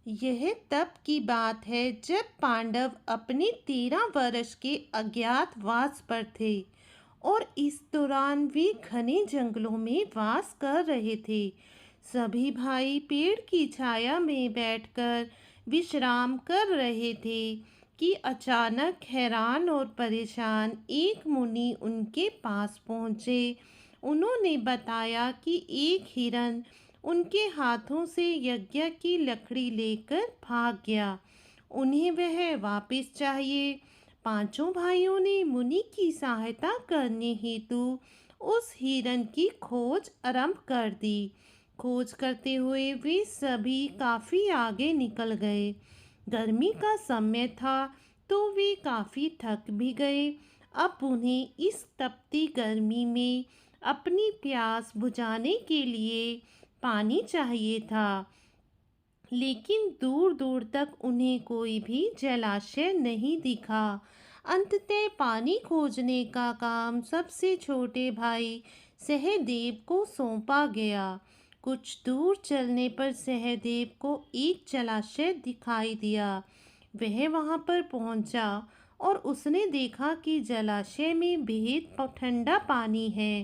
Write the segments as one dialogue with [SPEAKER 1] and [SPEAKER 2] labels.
[SPEAKER 1] यह तब की बात है जब पांडव अपने 13 वर्ष के अज्ञातवास पर थे और इस दौरान वे घने जंगलों में वास कर रहे थे। सभी भाई पेड़ की छाया में बैठकर विश्राम कर रहे थे कि अचानक हैरान और परेशान एक मुनि उनके पास पहुँचे। उन्होंने बताया कि एक हिरन उनके हाथों से यज्ञ की लकड़ी लेकर भाग गया। उन्हें वह वापस चाहिए। पांचों भाइयों ने मुनि की सहायता करने हेतु उस हिरन की खोज आरंभ कर दी। खोज करते हुए वे सभी काफी आगे निकल गए। गर्मी का समय था तो वे काफी थक भी गए। अब उन्हें इस तपती गर्मी में अपनी प्यास बुझाने के लिए पानी चाहिए था, लेकिन दूर दूर तक उन्हें कोई भी जलाशय नहीं दिखा। अंततः पानी खोजने का काम सबसे छोटे भाई सहदेव को सौंपा गया। कुछ दूर चलने पर सहदेव को एक जलाशय दिखाई दिया। वह वहां पर पहुंचा और उसने देखा कि जलाशय में बेहद ठंडा पानी है।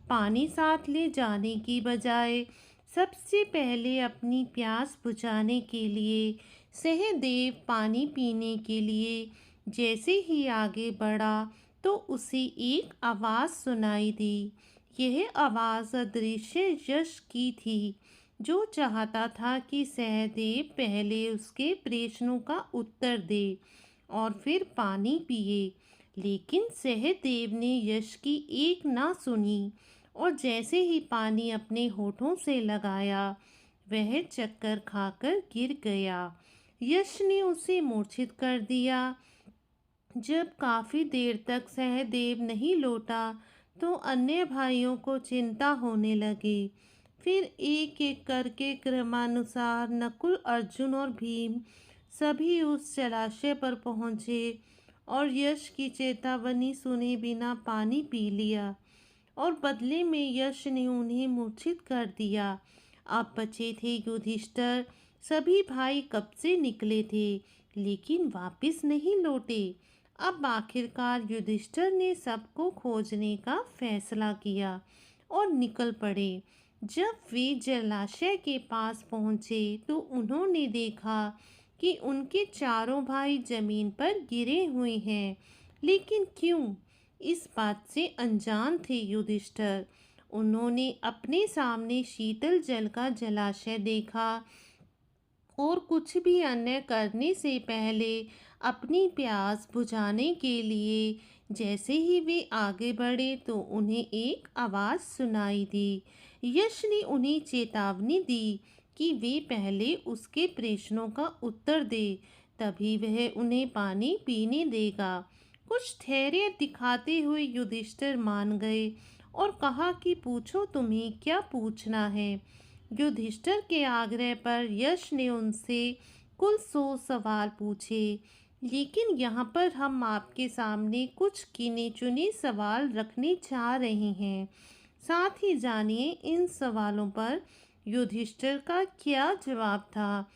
[SPEAKER 1] पानी साथ ले जाने की बजाय सबसे पहले अपनी प्यास बुझाने के लिए सहदेव पानी पीने के लिए जैसे ही आगे बढ़ा तो उसे एक आवाज़ सुनाई दी। यह आवाज़ अदृश्य यश की थी, जो चाहता था कि सहदेव पहले उसके प्रश्नों का उत्तर दे और फिर पानी पिए। लेकिन सहदेव ने यश की एक ना सुनी और जैसे ही पानी अपने होठों से लगाया वह चक्कर खाकर गिर गया। यश ने उसे मूर्छित कर दिया। जब काफी देर तक सहदेव नहीं लौटा तो अन्य भाइयों को चिंता होने लगी। फिर एक एक करके क्रमानुसार नकुल, अर्जुन और भीम सभी उस जलाशय पर पहुंचे और यश की चेतावनी सुने बिना पानी पी लिया और बदले में यश ने उन्हें मूर्छित कर दिया। अब बचे थे युधिष्ठिर। सभी भाई कब से निकले थे लेकिन वापस नहीं लौटे। अब आखिरकार युधिष्ठिर ने सबको खोजने का फैसला किया और निकल पड़े। जब वे जलाशय के पास पहुंचे तो उन्होंने देखा कि उनके चारों भाई जमीन पर गिरे हुए हैं। लेकिन क्यों? इस बात से अनजान थे युधिष्ठिर। उन्होंने अपने सामने शीतल जल का जलाशय देखा और कुछ भी अन्य करने से पहले अपनी प्यास बुझाने के लिए जैसे ही वे आगे बढ़े तो उन्हें एक आवाज़ सुनाई दी। यश ने उन्हें चेतावनी दी कि वे पहले उसके प्रश्नों का उत्तर दे, तभी वह उन्हें पानी पीने देगा। कुछ धैर्य दिखाते हुए युधिष्ठिर मान गए और कहा कि पूछो, तुम्हें क्या पूछना है। युधिष्ठिर के आग्रह पर यश ने उनसे कुल 100 सवाल पूछे, लेकिन यहाँ पर हम आपके सामने कुछ गिने चुने सवाल रखने जा रहे हैं। साथ ही जानिए इन सवालों पर युधिष्ठिर का क्या जवाब था।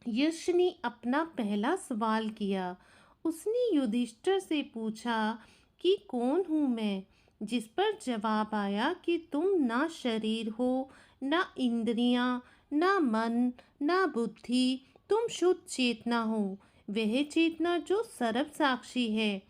[SPEAKER 1] यश ने अपना पहला सवाल किया। उसने युधिष्ठिर से पूछा कि कौन हूँ मैं, जिस पर जवाब आया कि तुम ना शरीर हो, ना इंद्रियां, ना मन, ना बुद्धि, तुम शुद्ध चेतना हो, वह चेतना जो सर्व साक्षी है।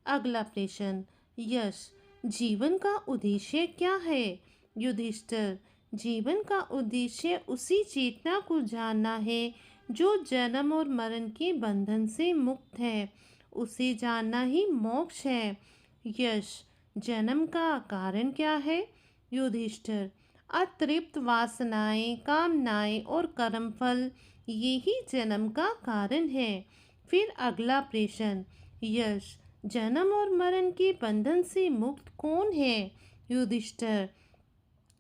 [SPEAKER 1] अगला प्रश्न। यश, जीवन का उद्देश्य क्या है? युधिष्ठिर, जीवन का उद्देश्य उसी चेतना को जानना है जो जन्म और मरण के बंधन से मुक्त है। उसे जानना ही मोक्ष है। यश, जन्म का कारण क्या है? युधिष्ठिर, अतृप्त वासनाएं, कामनाएं और कर्मफल, यही जन्म का कारण है। फिर अगला प्रश्न। यश, जन्म और मरण के बंधन से मुक्त कौन है? युधिष्ठिर,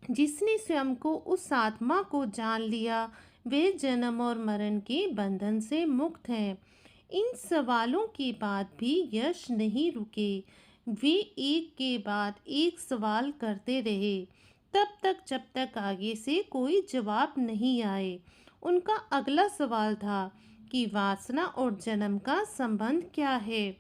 [SPEAKER 1] जिसने स्वयं को उस आत्मा को जान लिया वे जन्म और मरण के बंधन से मुक्त है। इन सवालों के बाद भी यश नहीं रुके। वे एक के बाद एक सवाल करते रहे तब तक जब तक आगे से कोई जवाब नहीं आए। उनका अगला सवाल था कि वासना और जन्म का संबंध क्या है,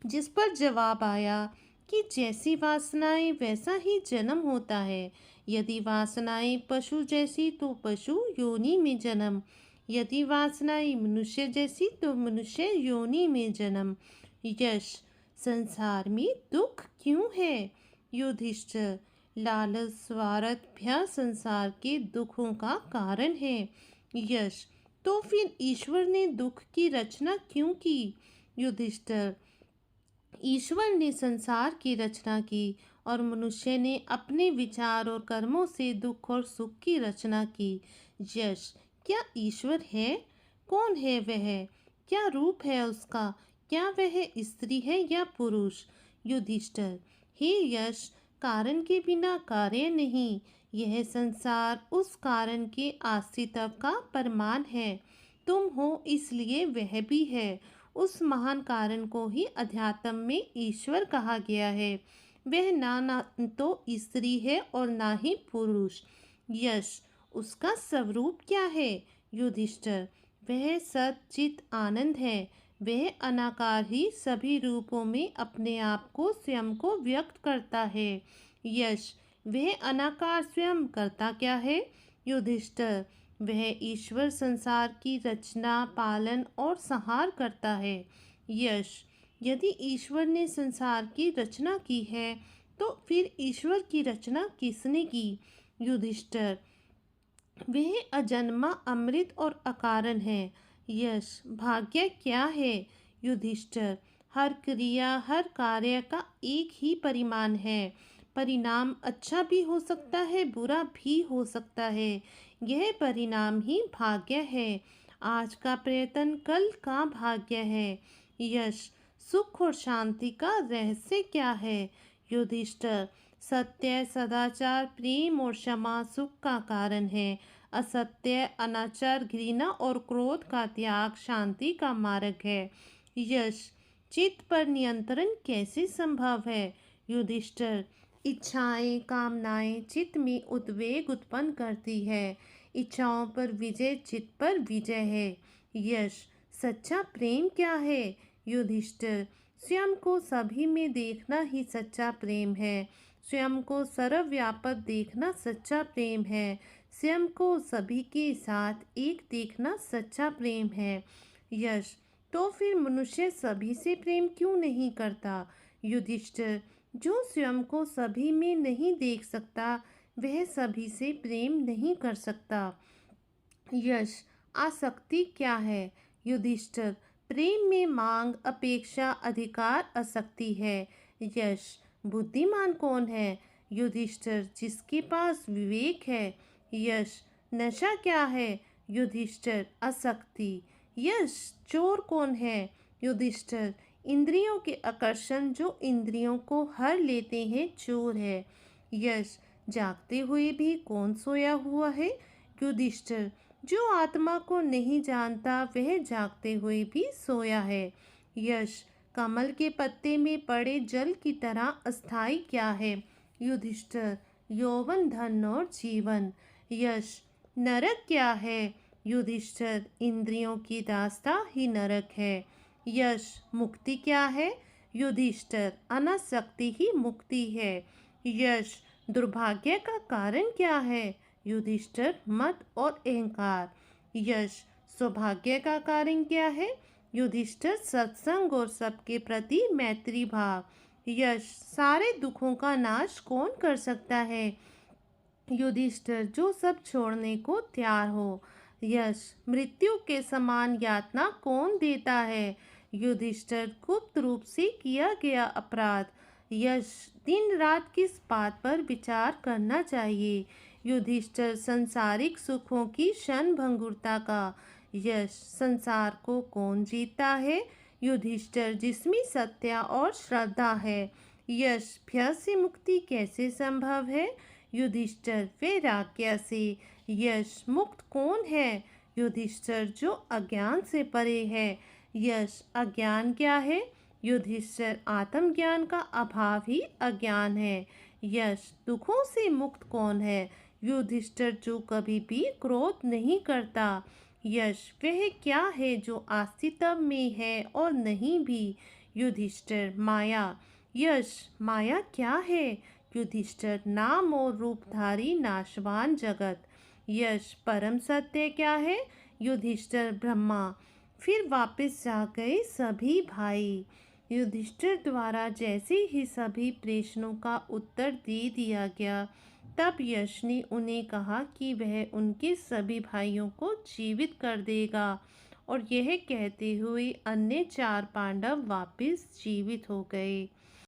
[SPEAKER 1] जिस पर जवाब आया कि जैसी वासनाएं वैसा ही जन्म होता है। यदि वासनाएं पशु जैसी तो पशु योनि में जन्म, यदि वासनाएं मनुष्य जैसी तो मनुष्य योनि में जन्म। यश, संसार में दुख क्यों है? युधिष्ठिर, लालच स्वार्थ भय संसार के दुखों का कारण है। यश, तो फिर ईश्वर ने दुख की रचना क्यों की? युधिष्ठिर, ईश्वर ने संसार की रचना की और मनुष्य ने अपने विचार और कर्मों से दुख और सुख की रचना की। यश, क्या ईश्वर है? कौन है वह? क्या रूप है उसका? क्या वह स्त्री है या पुरुष? युधिष्ठिर, हे यश, कारण के बिना कार्य नहीं। यह संसार उस कारण के अस्तित्व का प्रमाण है। तुम हो इसलिए वह भी है। उस महान कारण को ही अध्यात्म में ईश्वर कहा गया है। वह ना तो स्त्री है और ना ही पुरुष। यश, उसका स्वरूप क्या है? युधिष्ठिर, वह सत चित आनंद है। वह अनाकार ही सभी रूपों में अपने आप को स्वयं को व्यक्त करता है। यश, वह अनाकार स्वयं करता क्या है? युधिष्ठिर, वह ईश्वर संसार की रचना पालन और संहार करता है। यश, यदि ईश्वर ने संसार की रचना की है तो फिर ईश्वर की रचना किसने की? युधिष्ठिर, वह अजन्मा अमृत और अकारण है। यश, भाग्य क्या है? युधिष्ठिर, हर क्रिया हर कार्य का एक ही परिमाण है। परिणाम अच्छा भी हो सकता है बुरा भी हो सकता है। यह परिणाम ही भाग्य है। आज का प्रयत्न कल का भाग्य है। यश, सुख और शांति का रहस्य क्या है? युधिष्ठिर, सत्य सदाचार प्रेम और क्षमा सुख का कारण है। असत्य अनाचार घृणा और क्रोध का त्याग शांति का मार्ग है। यश, चित्त पर नियंत्रण कैसे संभव है? युधिष्ठिर, इच्छाएं कामनाएं चित्त में उद्वेग उत्पन्न करती है। इच्छाओं पर विजय चित्त पर विजय है। यश, सच्चा प्रेम क्या है? युधिष्ठिर, स्वयं को सभी में देखना ही सच्चा प्रेम है। स्वयं को सर्वव्यापक देखना सच्चा प्रेम है। स्वयं को सभी के साथ एक देखना सच्चा प्रेम है। यश, तो फिर मनुष्य सभी से प्रेम क्यों नहीं करता? युधिष्ठिर, जो स्वयं को सभी में नहीं देख सकता वह सभी से प्रेम नहीं कर सकता। यश, आसक्ति क्या है? युधिष्ठिर, प्रेम में मांग अपेक्षा अधिकार आसक्ति है। यश, बुद्धिमान कौन है? युधिष्ठिर, जिसके पास विवेक है। यश, नशा क्या है? युधिष्ठिर, आसक्ति। यश, चोर कौन है? युधिष्ठिर, इंद्रियों के आकर्षण जो इंद्रियों को हर लेते हैं चोर है। यश, जागते हुए भी कौन सोया हुआ है? युधिष्ठिर, जो आत्मा को नहीं जानता वह जागते हुए भी सोया है। यश, कमल के पत्ते में पड़े जल की तरह अस्थाई क्या है? युधिष्ठिर, यौवन धन और जीवन। यश, नरक क्या है? युधिष्ठिर, इंद्रियों की दास्ता ही नरक है। यश, मुक्ति क्या है? युधिष्ठिर, अनासक्ति ही मुक्ति है। यश, दुर्भाग्य का कारण क्या है? युधिष्ठिर, मत और अहंकार। यश, सौभाग्य का कारण क्या है? युधिष्ठिर, सत्संग और सबके प्रति मैत्री भाव। यश, सारे दुखों का नाश कौन कर सकता है? युधिष्ठिर, जो सब छोड़ने को तैयार हो। यश, मृत्यु के समान यातना कौन देता है? युधिष्ठिर, गुप्त रूप से किया गया अपराध। यश, दिन रात किस बात पर विचार करना चाहिए? युधिष्ठिर, संसारिक सुखों की क्षण भंगुरता का। यश, संसार को कौन जीतता है? युधिष्ठिर, जिसमें सत्य और श्रद्धा है। यश, भय से मुक्ति कैसे संभव है? युधिष्ठिर, वैराग्य से। यश, मुक्त कौन है? युधिष्ठिर, जो अज्ञान से परे है। यश, अज्ञान क्या है? युधिष्ठिर, आत्मज्ञान का अभाव ही अज्ञान है। यश, दुखों से मुक्त कौन है? युधिष्ठिर, जो कभी भी क्रोध नहीं करता। यश, वह क्या है जो अस्तित्व में है और नहीं भी? युधिष्ठिर, माया। यश, माया क्या है? युधिष्ठिर, नाम और रूपधारी नाशवान जगत। यश, परम सत्य क्या है? युधिष्ठिर, ब्रह्मा। फिर वापस जा गए सभी भाई। युधिष्ठिर द्वारा जैसे ही सभी प्रश्नों का उत्तर दे दिया गया, तब यश ने उन्हें कहा कि वह उनके सभी भाइयों को जीवित कर देगा, और यह कहते हुए अन्य चार पांडव वापस जीवित हो गए।